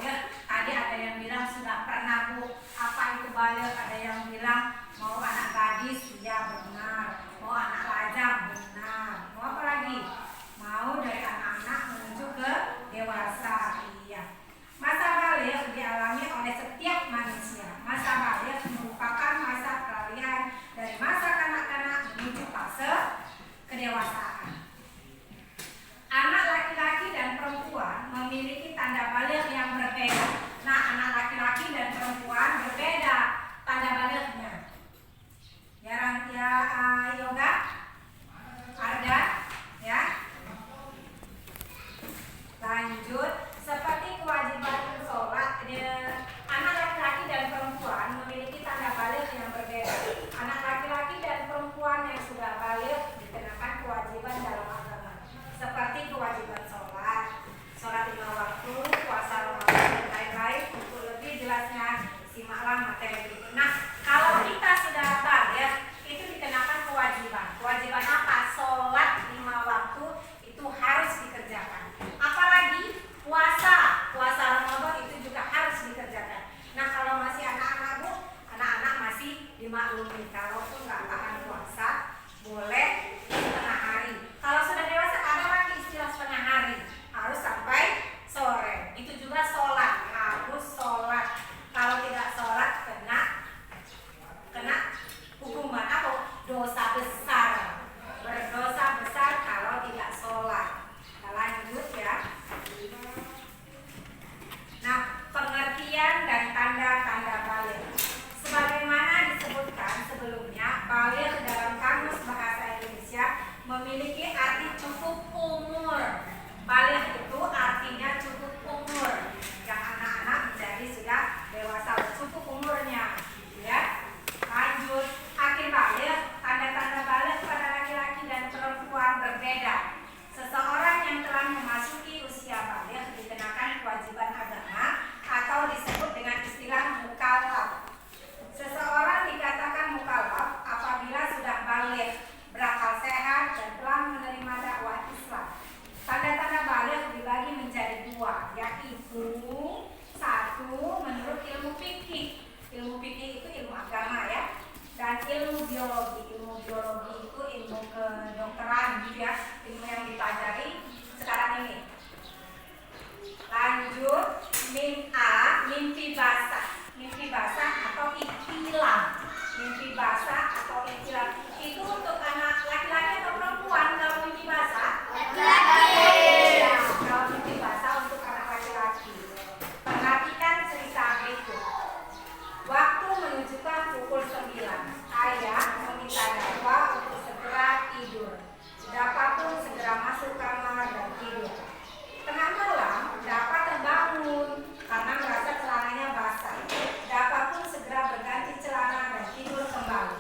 balik. Tadi ada yang bilang sudah pernah Bu, apa itu balik? Ada yang bilang mau anak gadis, ya benar. Mau anak lajang, benar. Mau apa lagi? Mau dari anak-anak menuju ke dewasa, iya. Masa balik dialami oleh setiap manusia. Masa balik merupakan masa peralihan dari masa kanak-kanak menuju fase kedewasaan. Anak laki-laki dan perempuan memiliki tanda balik yang berbeda. Nah, anak laki-laki dan perempuan berbeda tanda baliknya. Yoga, Arda, ya. Lanjut, seperti kewajiban sholat, anak laki-laki dan perempuan memiliki tanda balik yang berbeda. Anak laki-laki dan perempuan yang sudah balik dikenakan kewajiban dalam agama, seperti kewajiban sholat 5 waktu, puasa Ramadan dan lain-lain. Untuk lebih jelasnya simaklah materi berikut. Nah, kalau kita sudah balik itu dikenakan kewajiban. Kewajiban apa? Sholat 5 waktu itu harus dikerjakan. Apalagi puasa Ramadan itu juga harus dikerjakan. Nah, kalau masih anak-anak Bu, anak-anak masih dimaklumi. Kalaupun nggak tahan puasa, boleh setengah hari. Kalau sudah dewasa ada lagi istilah setengah hari, harus sampai sore. Itu juga sholat, harus sholat. Kalau tidak sholat kena hukuman apa? Dosa besar. Berdosa besar kalau tidak sholat. Kita lanjut ya. Nah, pengertian dan tanda-tanda balik. Sebagaimana disebutkan sebelumnya, balik dalam kamus bahasa Indonesia memiliki arti cukup umur. Balik itu artinya cukup umur. Yang anak-anak menjadi sudah dewasa, cukup umurnya, ya. Lanjut, akhir balik, tanda-tanda balik pada laki-laki dan perempuan berbeda. Seseorang yang telah memasuki usia balik dikenakan kewajiban agama atau disebut dengan istilah mukallaf. Seseorang dikatakan mukallaf apabila sudah balik, berakal sehat dan telah menerima dakwah Islam. Tanda-tanda balik dibagi menjadi 2, yaitu 1 menurut ilmu fikih. Ilmu fikih itu ilmu agama ya. Dan ilmu biologi. Ilmu biologi itu ilmu kedokteran gitu ya, ilmu yang dipelajari sekarang ini. Lanjut, mimpi basah. Mimpi basah atau ihtilam. Mimpi basah atau ihtilam itu untuk anak laki-laki atau perempuan. Kalau mimpi basah laki-laki. Ya, kalau mimpi basah untuk anak laki-laki. Perhatikan cerita berikut. Waktu menunjukkan pukul 9. Ayah meminta Dafa untuk segera tidur. Dafa pun segera masuk kamar dan tidur. Tengah malam, Dafa terbangun karena merasa celananya basah. Dafa pun segera berganti celana dan tidur kembali.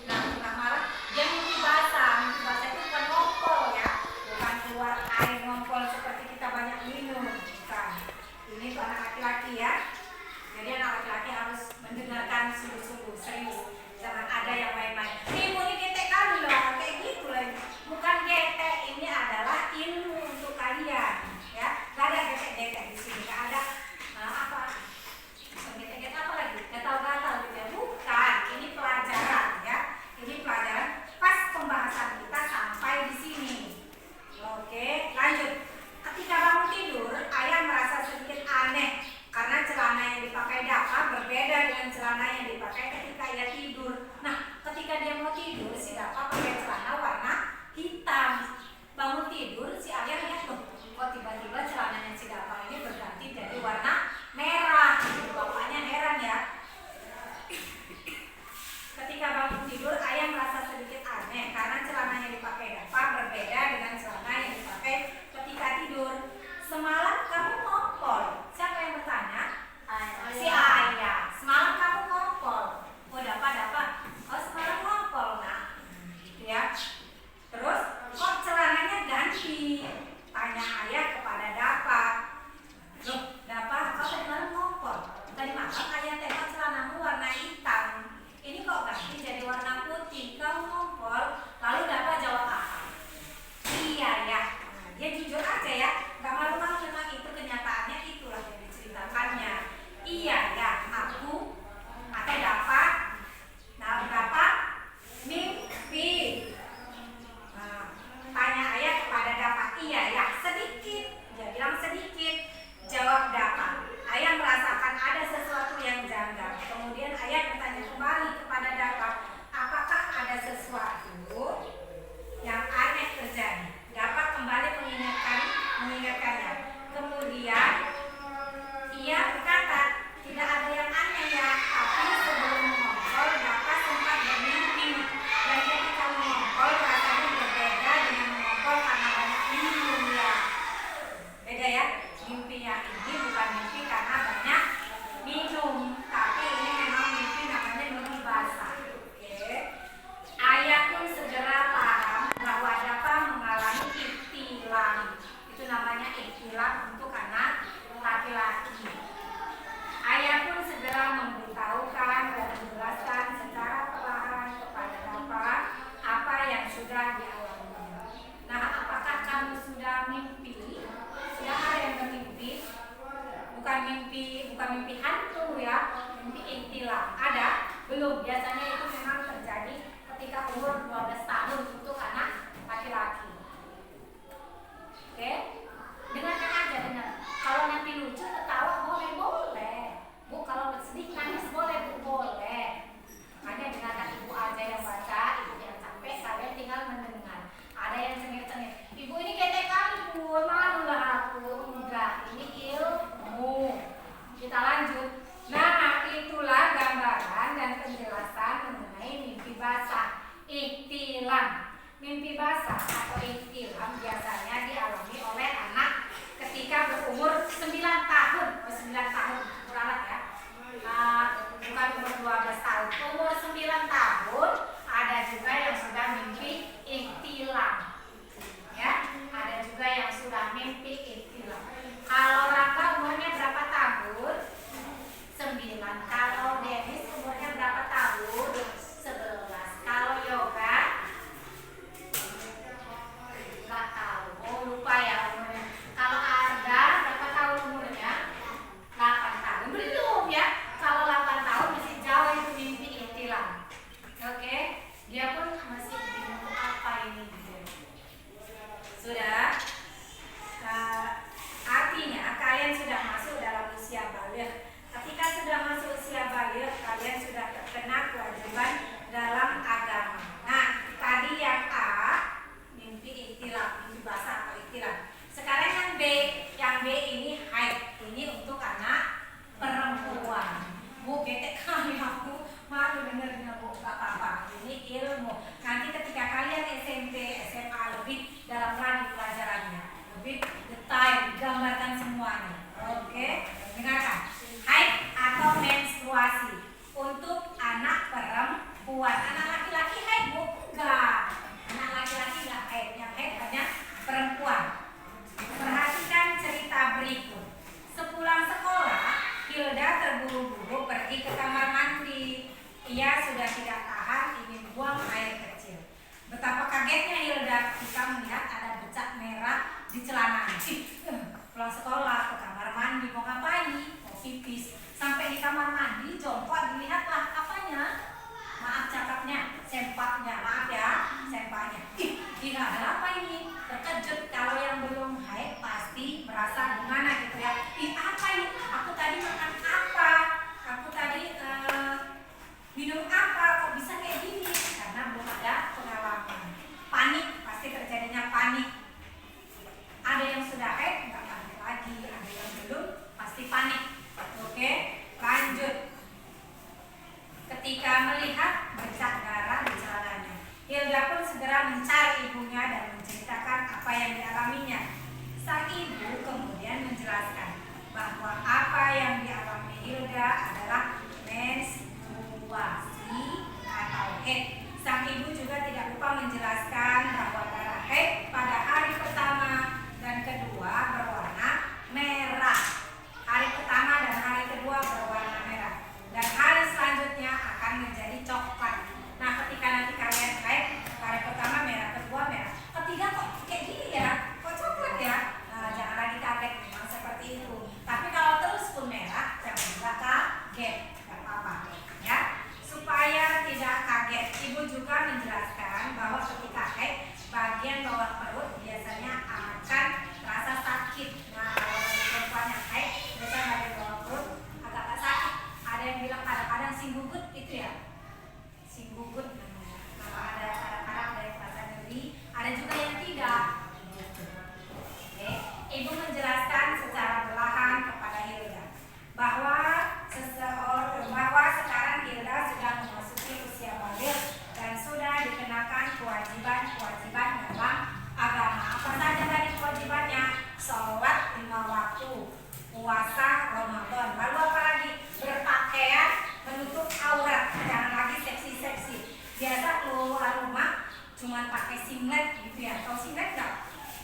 Nah, tengah malam dia mimpi basah. Mimpi basah itu bukan ngompol ya, bukan keluar air ngompol seperti kita banyak minum. Bukan. Ini untuk anak laki-laki ya. Jadi anak laki-laki harus mendengarkan sungguh-sungguh, serius. Jangan ada yang main-main. Ilmu ini getek kali loh, kayak gitu lagi. Bukan getek, ini adalah ilmu untuk kalian, ya. Gak ada getek-getek di sini, gak ada apa? Getek-getek apa lagi? Gatal-gatal gitu ya. Bukan, ini pelajaran ya. Ini pelajaran pas pembahasan kita sampai di sini. Oke, lanjut. Ketika bangun tidur, ayah merasa sedikit aneh karena celana yang dipakai Dafa berbeda dengan celana yang dipakai ketika ia tidur. Nah, ketika dia mau bukan mimpi hantu ya, mimpi ihtilam. Ada? Belum. Biasanya itu memang terjadi ketika umur 12 tahun untuk anak laki-laki. Oke? Dengarkan aja, dengar. Kalau nanti lucu ketawa boleh. Bu, kalau sedih nangis boleh, Bu, boleh. Hanya dengarkan ibu aja yang baca, ibu yang capek, kalian tinggal mendengar. Ada yang cengir-cengir. Ibu ini ketek kali, Bu. Malu lah aku. Enggak, ini ilmu. Kita lanjut. Nah, itulah gambaran dan penjelasan mengenai mimpi basah. Ihtilam. Mimpi basah atau ihtilam biasanya dialami oleh anak ketika berumur 9 tahun. 9 tahun, muralat ya. Bukan umur 12 tahun. Umur 9 tahun ada juga yang sudah mimpi ihtilam. Ya, ada juga yang sudah mimpi ihtilam. Kalau Raka umurnya berapa tahun? 9. Kalau Dennis umurnya berapa tahun? 11. Kalau Yoga nggak tahu. Oh, lupa ya umurnya. Kalau Arda berapa tahun umurnya? 8 tahun. Belum ya. Kalau 8 tahun masih jauh itu mimpi ihtilam. Oke? Dia pun masih bingung apa ini. Sudah? Artinya kalian sudah masuk dalam usia balik. Ketika sudah masuk usia balik, kalian sudah terkena kewajiban dalam agama. Nah, tadi yang A, mimpi ihtilam, mimpi basah atau ihtilam. Sekarang yang B ini haid. Ini untuk anak perempuan. Bu, ketek kali aku. Malu dengernya, Bu, gak apa-apa. Ini ilmu. Nanti ketika kalian SMP, SMA lebih dalam lagi pelajarannya, lebih detail, digambarkan semuanya. Oke, dengarkan. Haid atau menstruasi untuk anak perempuan. Anak laki-laki haid, Bu? Enggak. Anak laki-laki enggak haid. Yang haid hanya perempuan. Perhatikan cerita berikut. Sepulang sekolah, Hilda terburu-buru pergi ke kamar mandi. Ia sudah tidak tahan ingin buang air kecil. Betapa kagetnya Hilda ketika melihat ada bercak merah di celananya. Pulang sekolah ke kamar mandi mau ngapain? Mau pipis. Sampai di kamar mandi jongkok dilihatlah apanya? Maaf cakapnya, sempaknya. Maaf ya, sempaknya. Tidak ada apa ini? Terkejut. Kalau yang belum haid pasti merasa gimana gitu ya. Apa ini? Aku tadi makan apa? Aku tadi minum apa? Kok bisa kayak gini? Karena belum ada pengalaman. Panik, pasti terjadinya panik. Ada yang sudah haid nggak panik lagi, ada yang belum pasti panik. Oke, lanjut. Ketika melihat bercak darah di celananya, Hilda pun segera mencari ibunya dan menceritakan apa yang dialaminya. Sang ibu kemudian menjelaskan bahwa apa yang dialami Hilda adalah menstruasi atau haid. Sang ibu juga tidak lupa menjelaskan bahwa darah haid pada hari pertama dan kedua berwarna merah. Hari pertama dan hari kedua berwarna merah. Dan hari selanjutnya akan menjadi coklat. Nah, ketika nanti kalian haid, hari pertama merah, kedua merah, ketiga kok kayak gini ya, kok coklat ya. Nah, jangan lagi kaget, memang seperti itu. Tapi kalau terus pun merah, jangan juga kaget, nggak apa-apa ya. Supaya tidak kaget, ibu juga menjelaskan bahwa ketika haid, bagian bawah perut biasanya akan terasa sakit. Nah, kalau bagi perempuan yang haid, biasanya bagian bawah perut agak sakit. Ada yang bilang kadang-kadang singgugut itu ya, singgugut namanya. Kalau ada kadang-kadang dari terasa nyeri, ada juga yang tidak. Oke. Ibu menjelaskan secara perlahan kepada Hilda bahwa sekarang Hilda sudah memasuki usia balik dan sudah dikenakan kewajiban-kewajiban dalam agama. Apa saja tadi kewajibannya? Sholat 5 waktu, puasa Ramadan, lalu apa lagi? Berpakaian menutup aurat, jangan lagi seksi-seksi. Biasa keluar rumah cuma pakai singlet gitu ya. Tahu singlet nggak?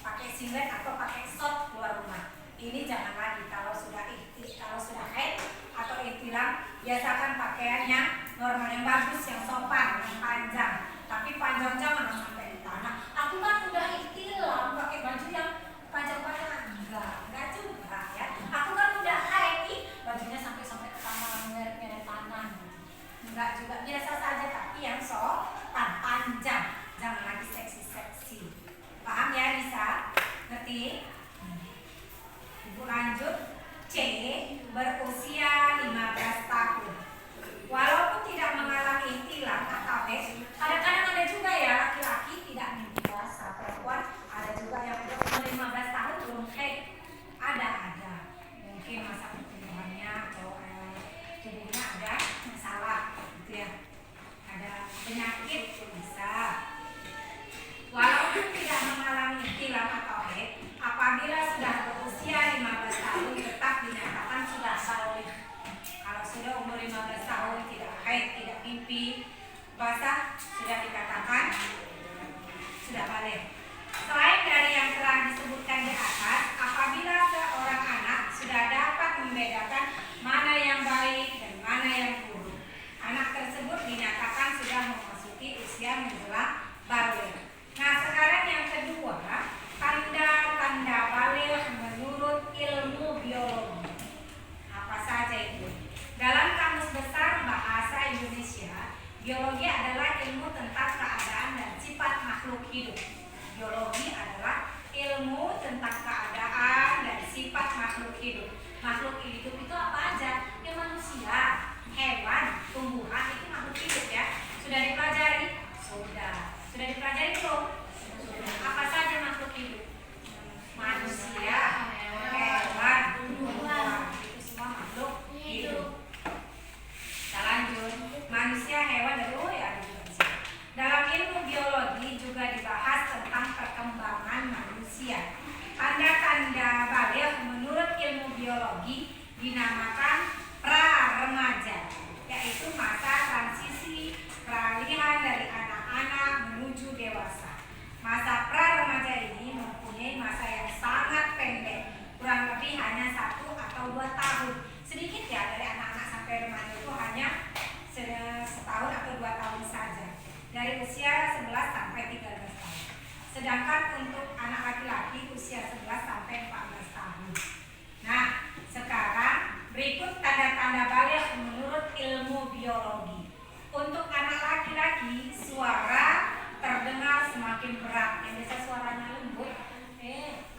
Pakai singlet atau pakai short keluar rumah. Ini jangan lagi. Kalau sudah haid atau ihtilam, biasakan pakaiannya normal yang bagus, yang sopan, yang panjang. Tapi panjang jangan sampai di tanah. Aku kan udah ihtilam pakai baju yang panjang-panjang. Enggak juga ya. Aku kan udah haid, mengerti. Ibu lanjut. C. Berusia 15 tahun. Walaupun tidak mengalami ihtilam atau haid, kadang-kadang ada juga ya laki-laki tidak mimpi basah, perempuan ada juga yang udah umur 15 tahun belum haid. Ada. Mungkin masa pertumbuhannya atau tubuhnya ada masalah gitu ya. Ada penyakit bisa. Walaupun tidak mengalami ihtilam atau haid, apabila sudah berusia 15 tahun tetap dinyatakan sudah balik. Kalau sudah umur 15 tahun tidak haid, tidak mimpi basah, sudah dikatakan sudah balik. Selain dari yang telah disebutkan di atas, apabila seorang anak sudah dapat membedakan mana yang baik dan mana yang buruk, anak tersebut dinyatakan sudah memasuki usia menjelang balik. Nah, sekarang yang kedua, tanda-tanda balik menurut ilmu biologi. Apa saja itu? Dalam Kamus Besar Bahasa Indonesia, biologi adalah ilmu tentang keadaan dan sifat makhluk hidup. Biologi adalah ilmu tentang keadaan dan sifat makhluk hidup. Makhluk hidup itu apa aja? Ya manusia, hewan, tumbuhan, itu makhluk hidup ya. Sudah dipelajari? Sudah. Sudah dipelajari belum? Sudah. Apa saja makhluk hidup? Manusia, hewan, tumbuhan, itu semua makhluk hidup. Kita lanjut. Manusia, hewan, dan ada juga di sini. Dalam ilmu biologi juga dibahas tentang perkembangan manusia. Tanda-tanda balik menurut ilmu biologi dinamakan pra-remaja, yaitu masa transisi peralihan dari anak-anak menuju dewasa. Masa pra-remaja ini mempunyai masa yang sangat pendek, kurang lebih hanya 1 atau 2 tahun. Sedikit ya, dari anak-anak sampai remaja itu hanya setahun atau 2 tahun saja. Dari usia 11 sampai 13 tahun. Sedangkan untuk anak laki-laki usia 11 sampai 14 tahun. Nah, sekarang berikut tanda-tanda balik menurut ilmu biologi. Untuk anak laki-laki, suara terdengar semakin berat. Yang biasa suaranya lembut,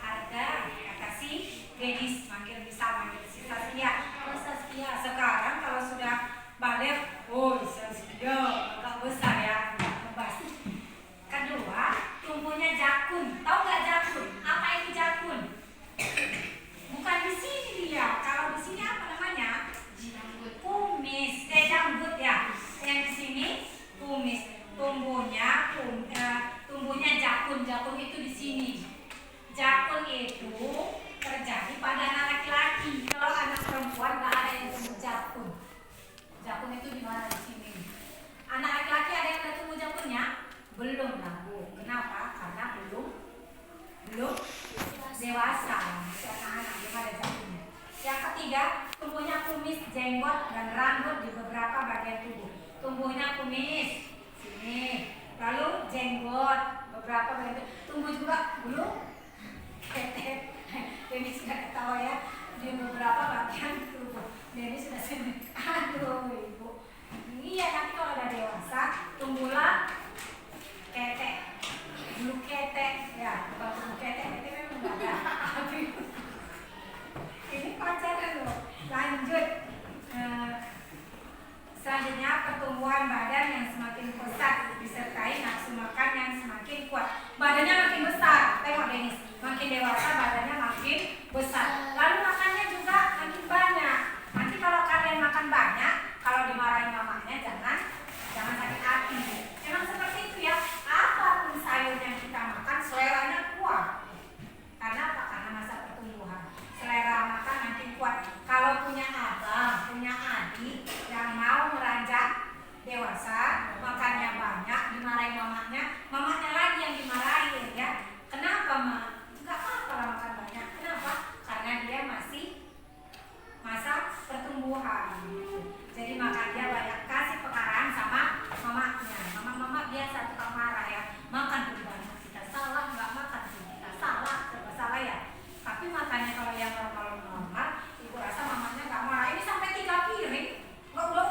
ada kata si Denis, makin bisa manggil si Saskia. Oh Saskia, sekarang kalau sudah balik, oh Saskia, agak besar ya, agak ngebas. Kedua, tumbuhnya jakun. Tahu nggak jakun? Apa itu jakun? Bukan di sini dia. Kalau di sini apa namanya? Kumis. Janggut ya. Yang di sini kumis. Tumbuhnya jakun. Jakun itu di sini. Jakun itu terjadi pada anak laki-laki. Kalau anak perempuan nggak ada yang tumbuh jakun. Jakun itu di mana di sini? Anak laki-laki ada yang udah tumbuh jakunnya? Belum lah Bu. Kenapa? Karena belum dewasa. Masih anak-anak, belum ada jakunnya. Yang ketiga, tumbuhnya kumis, jenggot, dan rambut di beberapa bagian tubuh. Tumbuhnya kumis sini, lalu jenggot beberapa bagian tubuh. Tumbuh juga bulu ketek. Ini sudah ketawa ya, di beberapa bagian tubuh. Ini sudah sini. Aduh Ibu. Iya, nanti kalau udah dewasa tumbuhlah ketek, bulu ketek ya, bukan bulu ketek memang nggak ada. Ini pacaran loh. Lanjut. Selanjutnya pertumbuhan badan yang semakin pesat disertai nafsu makan yang semakin kuat. Badannya makin besar. Tengok Denis, makin dewasa badannya makin besar. Lalu makannya juga makin banyak. Nanti kalau kalian makan banyak, kalau dimarahin mamanya jangan sakit hati. Memang seperti itu ya. Apapun sayur yang kita makan, seleranya kuat. Karena apa? Karena masa pertumbuhan. Selera makan makin kuat. Kalau punya abang, punya adik yang mau meranjak dewasa, makannya banyak, dimarahin mamanya lagi yang dimarahin ya. Kenapa mak? Enggak apa-apa lah makan banyak. Kenapa? Karena dia masih masa pertumbuhan. Jadi makan dia banyak, kasih pengarahan sama mamanya. Mama biasa tukang marah ya. Makan tuh banyak, kita salah, nggak makan tuh kita salah, serba salah ya. Tapi makannya kalau yang normal, ibu rasa mamanya nggak marah. Ini sampai 3 piring, udah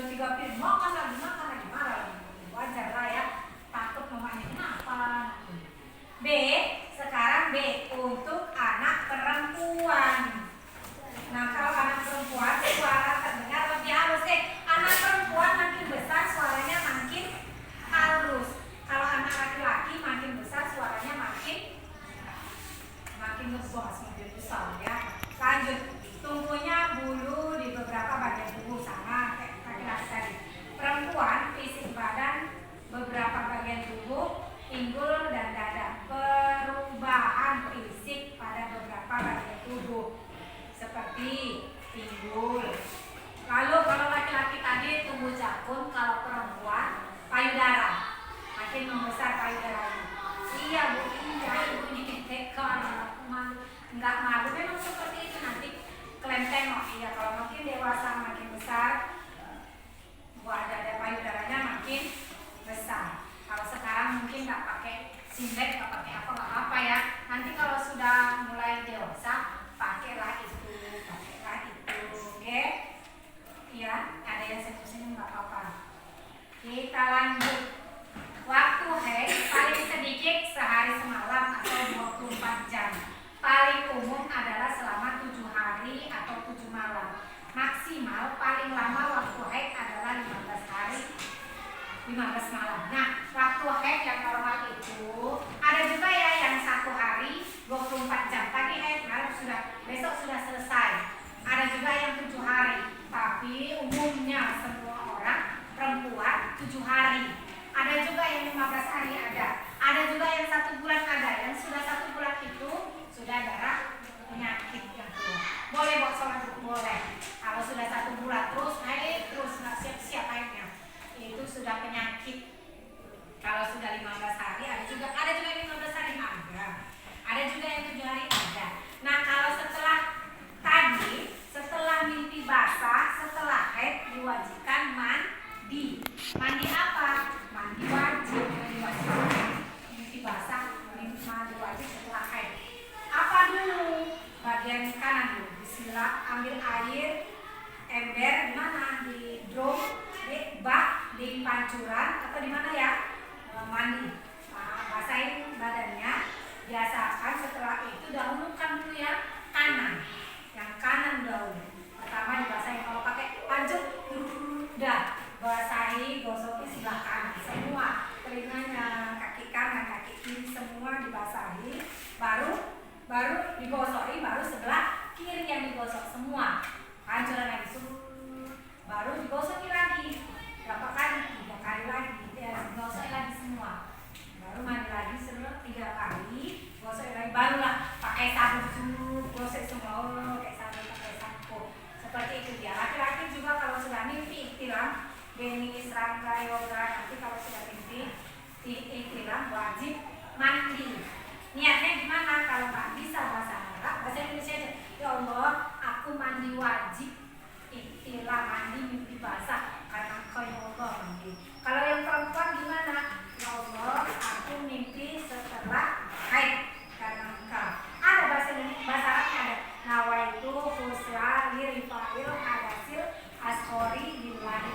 3 piring, makan lagi marah lagi. Wajar lah ya. Takut mamanya kenapa? B. tengok. Iya, kalau makin dewasa makin besar, buat ada payudaranya makin besar. Kalau sekarang mungkin nggak pakai singlet, nggak pakai apa ya. Nanti kalau sudah mulai dewasa, pakailah itu, oke? Iya, ada yang senyum nggak apa-apa. Kita lanjut. Waktu haid paling sedikit sehari semalam atau 24 jam. Paling umum adalah selama 7 hari atau 7 malam. Maksimal paling lama waktu haid adalah 15 hari 15 malam. Nah, waktu haid yang normal itu ada juga ya yang 1 hari 24 jam. Tadi haid malam besok sudah selesai. Ada juga yang 7 hari. Tapi umumnya semua orang perempuan 7 hari. Ada juga yang 15 hari ada. Ada juga yang 1 bulan ada. Yang sudah 1 bulan itu sudah darah penyakit yang keluar. Boleh buat sholat dulu, boleh. Kalau sudah 1 bulan terus haid terus nggak siap-siap haidnya, itu sudah penyakit. Kalau sudah 15 hari ada juga yang 15 hari ada juga yang 7 hari ada. Nah, kalau setelah mimpi basah, setelah haid diwajibkan mandi. Mandi apa? Mandi wajib. Mimpi basah, mandi wajib setelah haid. Apa dulu? Bagian kanan dulu. Bismillah, ambil air ember di mana? Di drum, di bak, di pancuran atau di mana ya? Mandi. Basahin badannya. Biasakan setelah itu dahulukan dulu yang kanan. Yang kanan dahulu. Pertama dibasahin. Kalau pakai pancut, udah basahi, gosoki sebelah kanan semua, telinganya, kaki kanan, kaki kiri semua dibasahi. Baru digosok, baru sebelah kiri yang digosok semua. Pancuran lagi, baru digosoki lagi. Berapa kali? 3 kali lagi. Digosok lagi semua. Baru mandi lagi 3 kali. Gosok lagi. Barulah pakai sabun, gosok semua. Pakai sabun, pakai sampo. Seperti itu dia. Laki-laki juga kalau sudah mimpi ihtilam, Denis, Rangga, Yoga, nanti kalau sudah mimpi ihtilam wajib mandi. Niatnya gimana? Kalau nggak bisa bahasa Arab, bahasa Indonesia aja. Ya Allah, aku mandi wajib, ihtilam mandi mimpi basah karena Engkau ya Allah mandi. Kalau yang perempuan gimana? Ya Allah, aku mimpi setelah haid karena Engkau. Ada bahasa Indonesia, bahasa Arabnya ada. Nawaitu husla lirifa'il hadasil ashori billahi.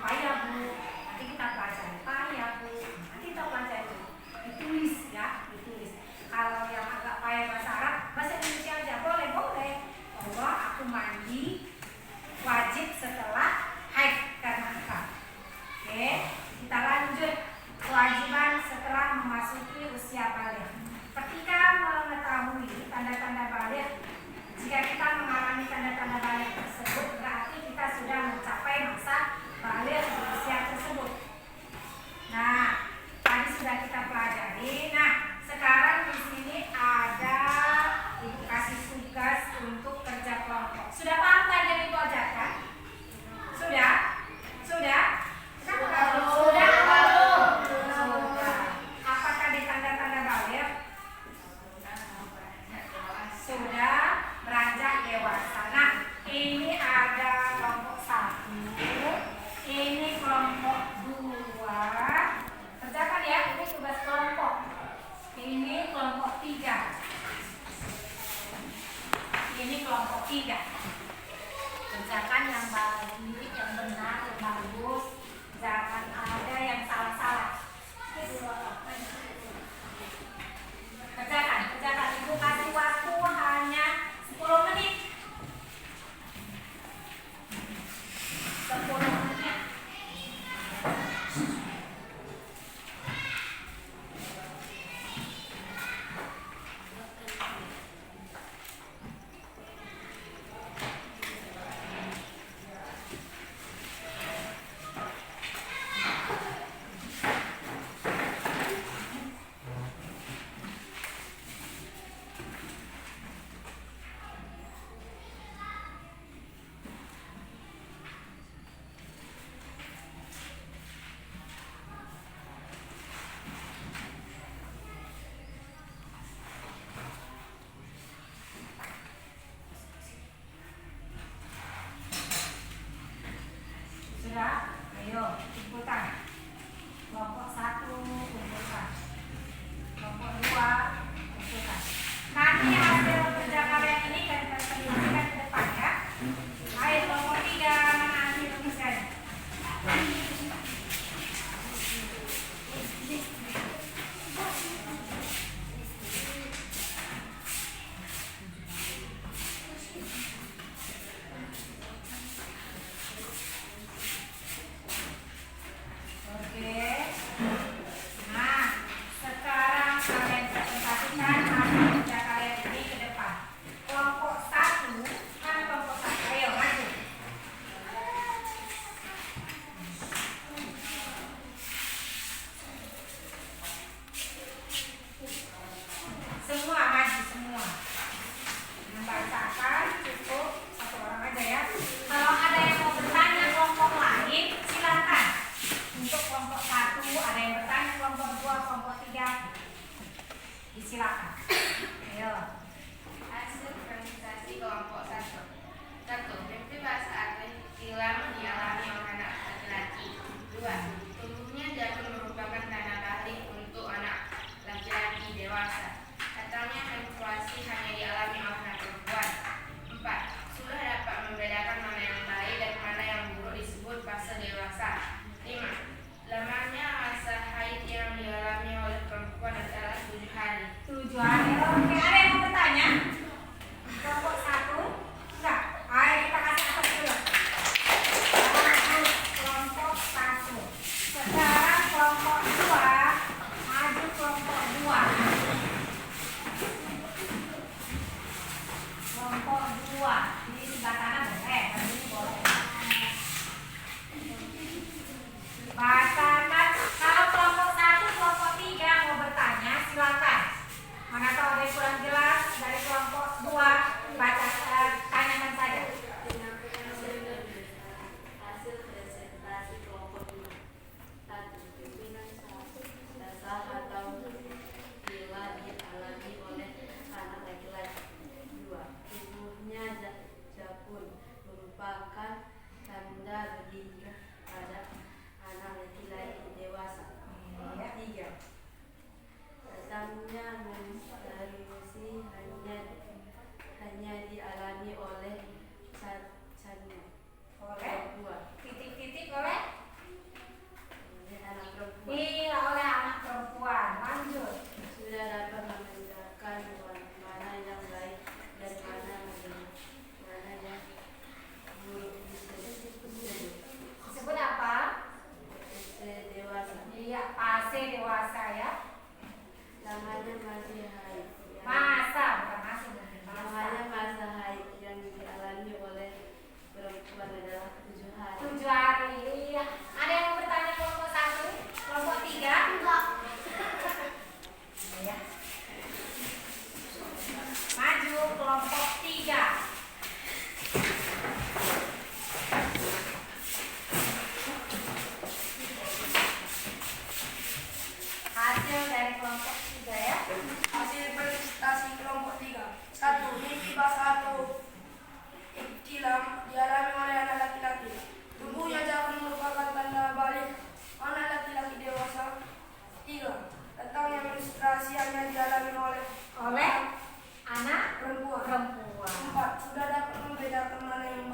Payah Bu, nanti kita pelajari. Payah Bu, nanti kita pelajari. Ditulis ya, ditulis. Kalau yang agak payah bahasa Arab, bahasa Indonesia aja. Boleh. Allah, aku mandi wajib setelah haid karena Engkau. Oke, kita lanjut. Kewajiban setelah memasuki usia balik. Ketika mengetahui tanda-tanda balik, jika kita mengalami tanda-tanda balik tersebut, berarti kita sudah mencapai masa balik di usia tersebut. Nah, tadi sudah kita pelajari. Nah, sekarang di sini ada Ibu kasih tugas untuk kerja kelompok. Sudah paham tadi yang Ibu ajarkan? Sudah? Sudah? Apa tadi tanda-tanda balik? Sudah beranjak dewasa. Nah, ini ada kelompok 1, ini kelompok 2. Kerjakan ya, ini tugas kelompok. Ini kelompok 3. Ini kelompok 3. Kerjakan yang baik, yang benar, yang bagus. Jangan ada yang salah-salah. Kerjakan. Ibu kasih waktu hanya 10 menit. 10 menit.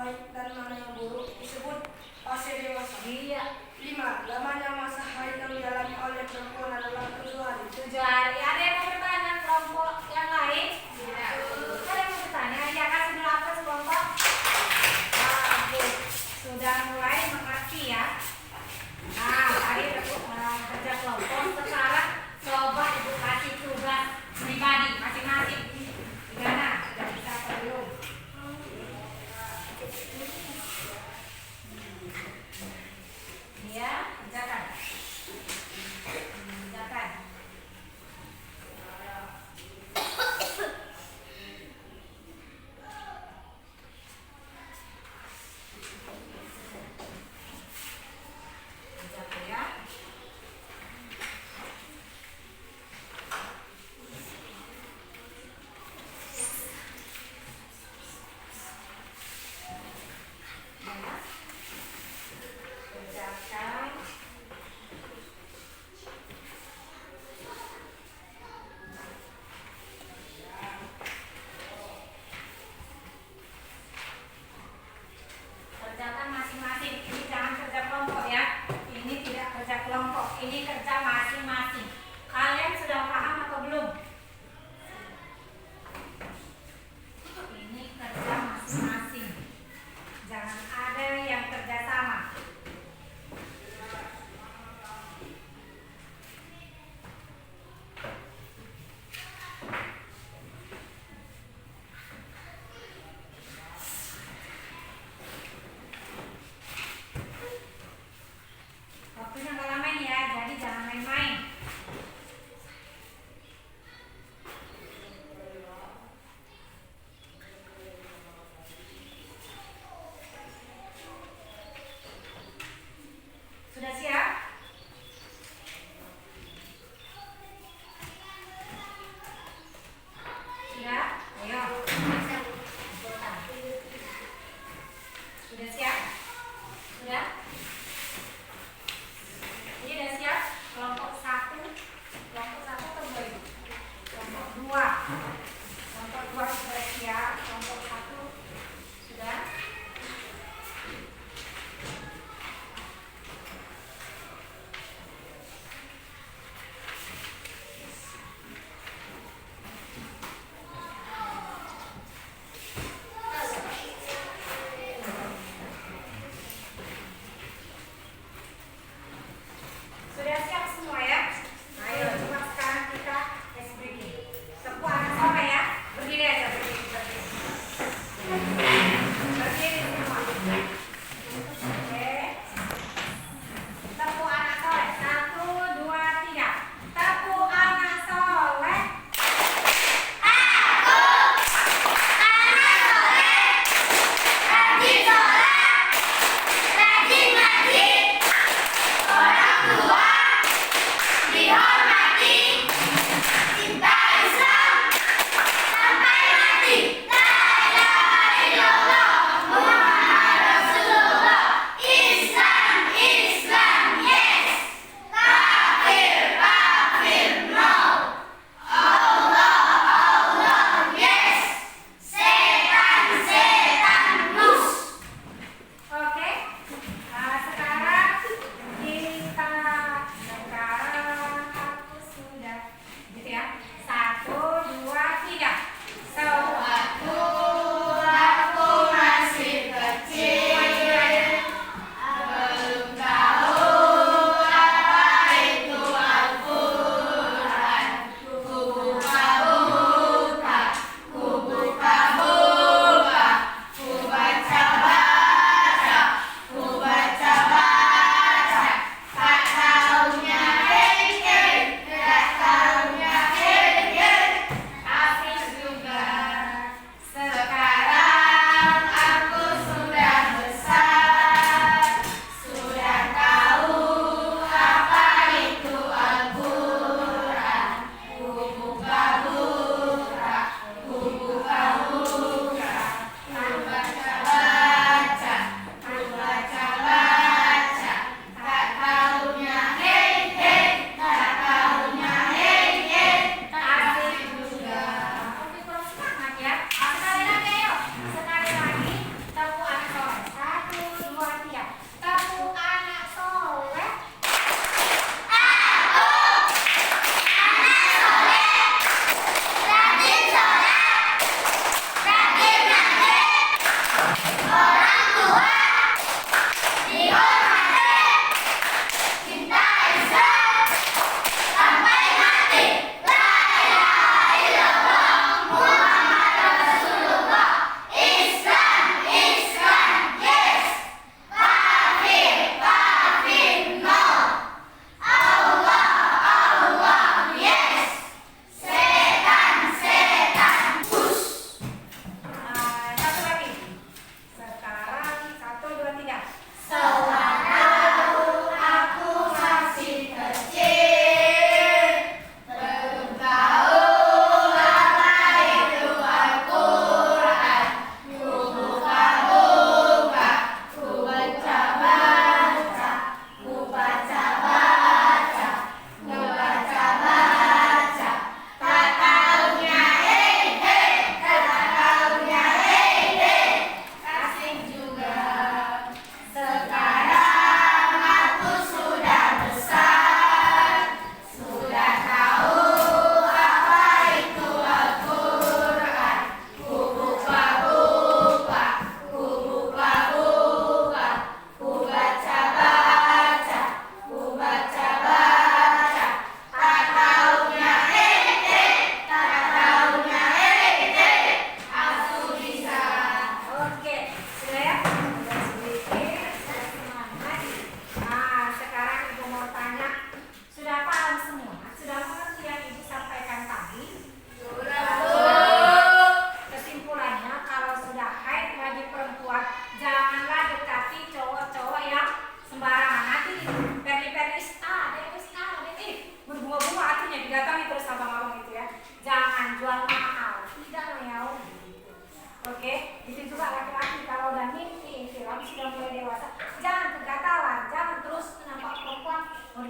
baik dan mana yang buruk disebut fase dewasa. Iya. 5. Lamanya masa haid yang dialami oleh perempuan adalah 7 hari. 7 hari. Ada yang mau bertanya kelompok yang lain? Tidak. Ada yang mau bertanya? Ya, kasih dulu apa kelompok? Bagus. Sudah mulai mengerti ya. Nah, tadi kerja kelompok. Sekarang coba ibu kasih tugas pribadi masing-masing. Gimana? Sudah bisa atau belum? Ya.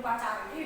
upacara ini